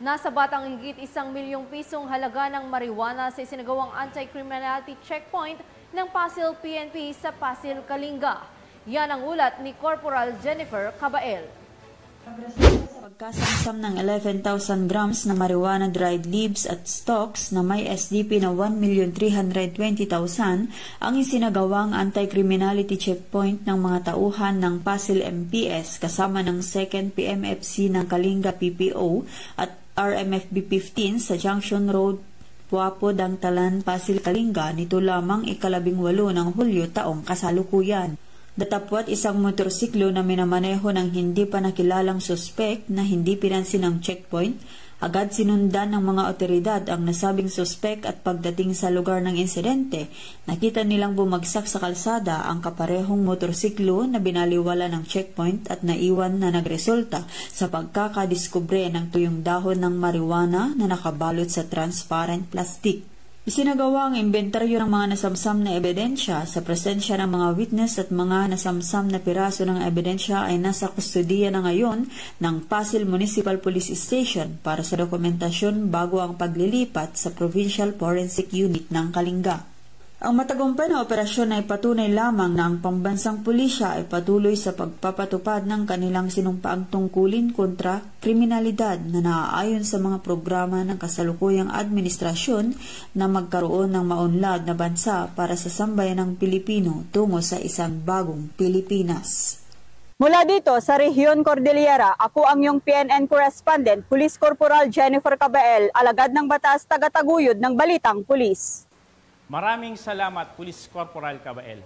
Nasa batang higit 1 milyong pisong halaga ng marijuana sa isinagawang anti-criminality checkpoint ng Passil PNP sa Passil, Kalinga. Yan ang ulat ni Corporal Jennifer Cabael. Pagkasamsam ng 11,000 grams na marijuana dried leaves at stalks na may SDP na 1,320,000 ang isinagawang anti-criminality checkpoint ng mga tauhan ng Passil MPS kasama ng 2nd PMFC ng Kalinga PPO at RMFB 15 sa Junction Road, Puapo, Dangtalan, Passil, Kalinga nito lamang ika-18 ng Hulyo taong kasalukuyan. Datapwat isang motorsiklo na minamaneho ng hindi pa nakilalang suspek na hindi pinansin ng checkpoint, agad sinundan ng mga otoridad ang nasabing suspek at pagdating sa lugar ng insidente, nakita nilang bumagsak sa kalsada ang kaparehong motorsiklo na binaliwala ng checkpoint at naiwan na nagresulta sa pagkakadiskubre ng tuyong dahon ng marijuana na nakabalot sa transparent plastic. Isinagawa ang inventaryo ng mga nasamsam na ebidensya sa presensya ng mga witness at mga nasamsam na piraso ng ebidensya ay nasa kustudiya na ngayon ng Passil Municipal Police Station para sa dokumentasyon bago ang paglilipat sa Provincial Forensic Unit ng Kalinga. Ang matagumpay na operasyon ay patunay lamang na ang pambansang pulisya ay patuloy sa pagpapatupad ng kanilang sinumpaang tungkulin kontra kriminalidad na naaayon sa mga programa ng kasalukuyang administrasyon na magkaroon ng maunlad na bansa para sa sambayan ng Pilipino tungo sa isang bagong Pilipinas. Mula dito sa Rehiyon Cordillera, ako ang iyong PNN correspondent, Police Corporal Jennifer Cabael, alagad ng batas taga-taguyod ng Balitang Pulis. Maraming salamat, Police Corporal Cabael.